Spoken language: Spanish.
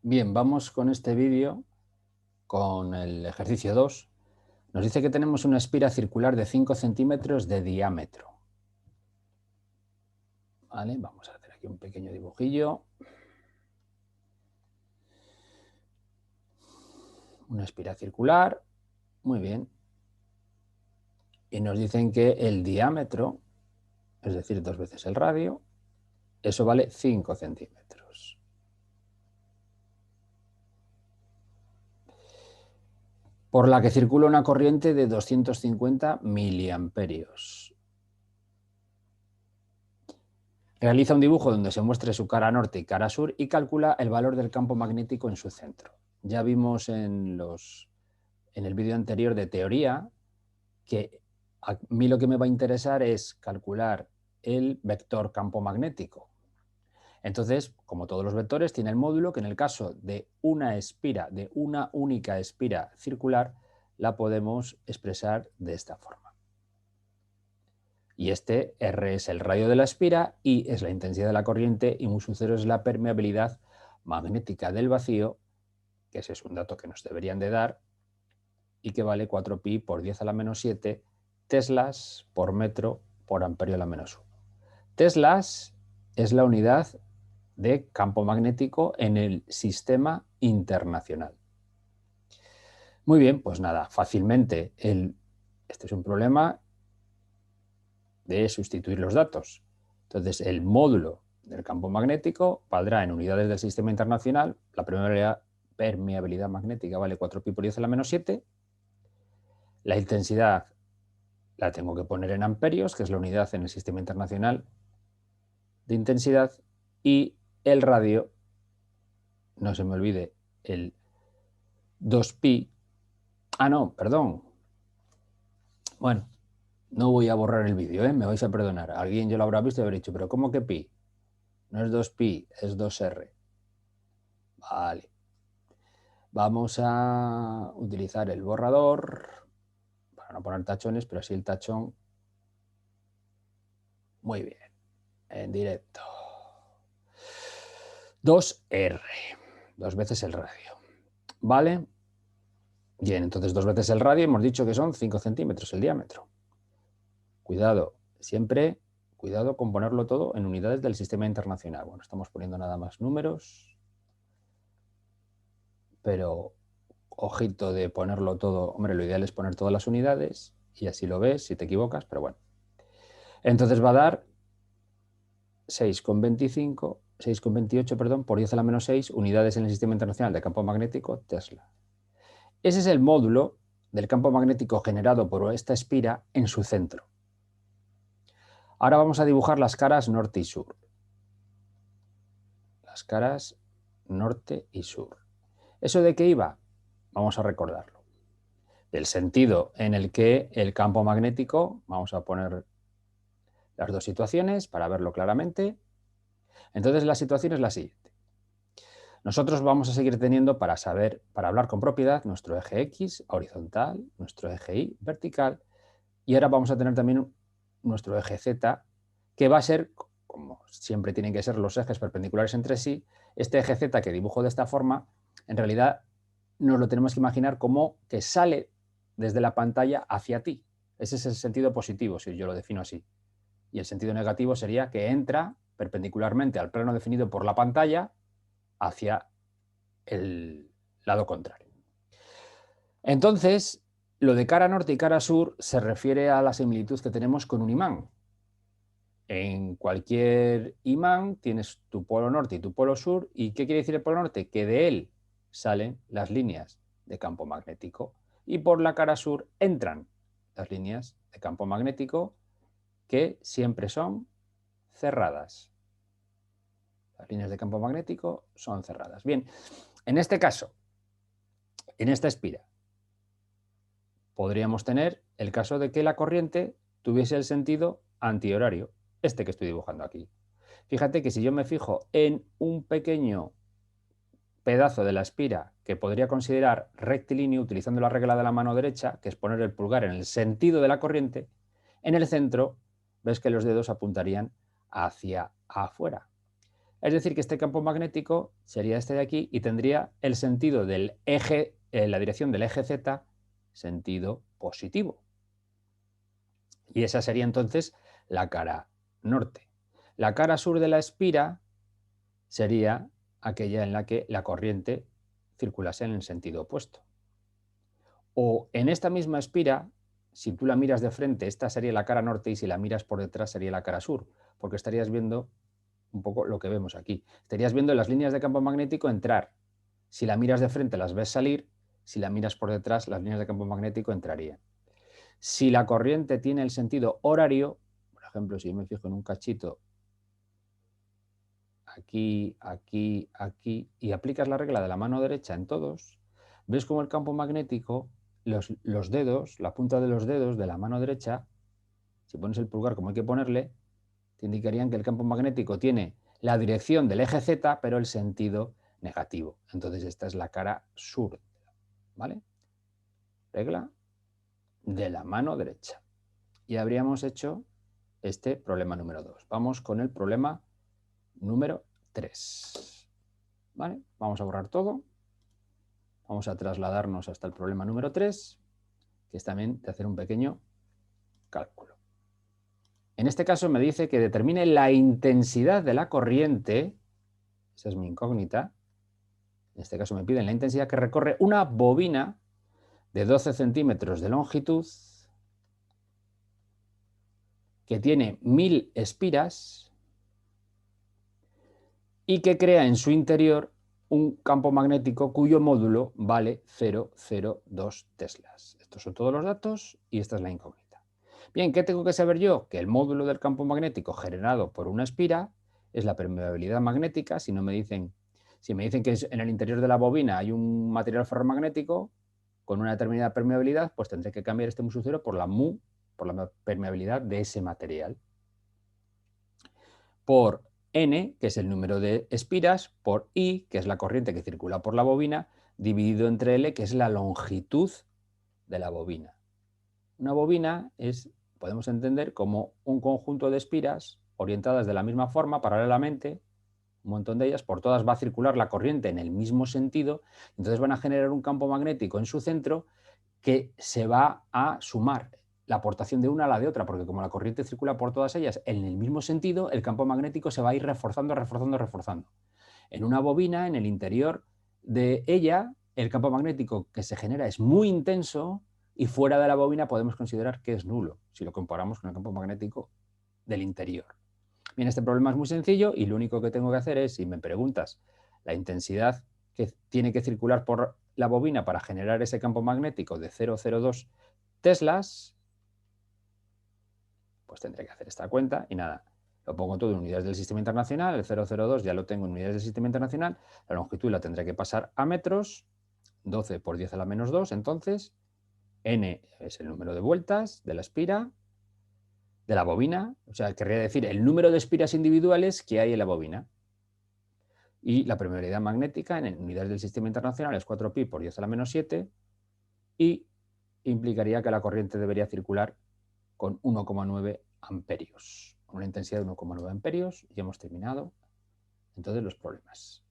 Bien, vamos con este vídeo, con el ejercicio 2. Nos dice que tenemos una espira circular de 5 centímetros de diámetro. ¿Vale? Vamos a hacer aquí un pequeño dibujillo. Una espira circular. Muy bien. Y nos dicen que el diámetro, es decir, 2 veces el radio, eso vale 5 centímetros. Por la que circula una corriente de 250 miliamperios. Realiza un dibujo donde se muestre su cara norte y cara sur y calcula el valor del campo magnético en su centro. Ya vimos en el vídeo anterior de teoría que a mí lo que me va a interesar es calcular el vector campo magnético. Entonces, como todos los vectores, tiene el módulo que en el caso de una espira, de una única espira circular, la podemos expresar de esta forma. Y este R es el radio de la espira, I es la intensidad de la corriente y mu sub 0 es la permeabilidad magnética del vacío, que ese es un dato que nos deberían de dar, y que vale 4pi por 10 a la menos 7 teslas por metro por amperio a la menos 1. Teslas es la unidad de campo magnético en el sistema internacional. Muy bien, pues nada, fácilmente este es un problema de sustituir los datos. Entonces, el módulo del campo magnético valdrá en unidades del sistema internacional, la permeabilidad magnética vale 4pi por 10 a la menos 7, la intensidad la tengo que poner en amperios, que es la unidad en el sistema internacional de intensidad, y el radio, no se me olvide, el 2pi, no, perdón, bueno, no voy a borrar el vídeo, me vais a perdonar, alguien ya lo habrá visto y habrá dicho, pero ¿cómo que pi? No es 2pi, es 2r. Vale. Vamos a utilizar el borrador para no poner tachones, pero así el tachón. Muy bien, en directo. 2R, 2 veces el radio. ¿Vale? Bien, entonces 2 veces el radio hemos dicho que son 5 centímetros el diámetro. Cuidado, siempre cuidado con ponerlo todo en unidades del sistema internacional. Bueno, estamos poniendo nada más números, pero ojito de ponerlo todo. Hombre, lo ideal es poner todas las unidades y así lo ves si te equivocas, pero bueno. Entonces va a dar 6,28 por 10 a la menos 6 unidades en el sistema internacional de campo magnético Tesla. Ese es el módulo del campo magnético generado por esta espira en su centro. Ahora vamos a dibujar las caras norte y sur. Las caras norte y sur. ¿Eso de qué iba? Vamos a recordarlo. Del sentido en el que el campo magnético, vamos a poner las dos situaciones para verlo claramente. Entonces la situación es la siguiente. Nosotros vamos a seguir teniendo para hablar con propiedad, nuestro eje X horizontal, nuestro eje Y vertical, y ahora vamos a tener también nuestro eje Z, que va a ser, como siempre tienen que ser los ejes perpendiculares entre sí, este eje Z que dibujo de esta forma, en realidad nos lo tenemos que imaginar como que sale desde la pantalla hacia ti. Ese es el sentido positivo, si yo lo defino así. Y el sentido negativo sería que entra perpendicularmente al plano definido por la pantalla hacia el lado contrario. Entonces, lo de cara norte y cara sur se refiere a la similitud que tenemos con un imán. En cualquier imán tienes tu polo norte y tu polo sur. ¿Y qué quiere decir el polo norte? Que de él salen las líneas de campo magnético y por la cara sur entran las líneas de campo magnético que siempre son cerradas. Las líneas de campo magnético son cerradas. Bien, en este caso, en esta espira, podríamos tener el caso de que la corriente tuviese el sentido antihorario, este que estoy dibujando aquí. Fíjate que si yo me fijo en un pequeño pedazo de la espira que podría considerar rectilíneo utilizando la regla de la mano derecha, que es poner el pulgar en el sentido de la corriente, en el centro ves que los dedos apuntarían hacia afuera. Es decir, que este campo magnético sería este de aquí y tendría el sentido del eje, la dirección del eje Z, sentido positivo. Y esa sería entonces la cara norte. La cara sur de la espira sería aquella en la que la corriente circulase en el sentido opuesto. O en esta misma espira, si tú la miras de frente, esta sería la cara norte y si la miras por detrás sería la cara sur, porque estarías viendo un poco lo que vemos aquí. Estarías viendo las líneas de campo magnético entrar. Si la miras de frente las ves salir, si la miras por detrás las líneas de campo magnético entrarían. Si la corriente tiene el sentido horario, por ejemplo, si yo me fijo en un cachito aquí, aquí, aquí, y aplicas la regla de la mano derecha en todos, ves como el campo magnético, los dedos, la punta de los dedos de la mano derecha, si pones el pulgar como hay que ponerle, te indicarían que el campo magnético tiene la dirección del eje Z, pero el sentido negativo. Entonces esta es la cara sur, ¿vale? Regla de la mano derecha. Y habríamos hecho este problema número 2. Vamos con el problema número 3. ¿Vale? Vamos a borrar todo. Vamos a trasladarnos hasta el problema número 3, que es también de hacer un pequeño cálculo. En este caso me dice que determine la intensidad de la corriente, esa es mi incógnita, en este caso me piden la intensidad que recorre una bobina de 12 centímetros de longitud que tiene 1000 espiras y que crea en su interior un campo magnético cuyo módulo vale 0,02 teslas. Estos son todos los datos y esta es la incógnita. Bien, ¿qué tengo que saber yo? Que el módulo del campo magnético generado por una espira es la permeabilidad magnética. Si me dicen que en el interior de la bobina hay un material ferromagnético con una determinada permeabilidad, pues tendré que cambiar este mu sub 0 por la mu, por la permeabilidad de ese material. Por N, que es el número de espiras, por I, que es la corriente que circula por la bobina, dividido entre L, que es la longitud de la bobina. Una bobina podemos entender como un conjunto de espiras orientadas de la misma forma, paralelamente, un montón de ellas, por todas va a circular la corriente en el mismo sentido, entonces van a generar un campo magnético en su centro que se va a sumar la aportación de una a la de otra, porque como la corriente circula por todas ellas en el mismo sentido, el campo magnético se va a ir reforzando, reforzando, reforzando. En una bobina, en el interior de ella, el campo magnético que se genera es muy intenso y fuera de la bobina podemos considerar que es nulo, si lo comparamos con el campo magnético del interior. Bien, este problema es muy sencillo y lo único que tengo que hacer es, si me preguntas la intensidad que tiene que circular por la bobina para generar ese campo magnético de 0,02 teslas, pues tendré que hacer esta cuenta y nada, lo pongo todo en unidades del sistema internacional, el 0,02 ya lo tengo en unidades del sistema internacional, la longitud la tendré que pasar a metros, 12 por 10 a la menos 2, entonces n es el número de vueltas de la espira, de la bobina, o sea, querría decir el número de espiras individuales que hay en la bobina. Y la permeabilidad magnética en unidades del sistema internacional es 4pi por 10 a la menos 7 y implicaría que la corriente debería circular con 1,9 amperios, con una intensidad de 1,9 amperios y hemos terminado entonces los problemas.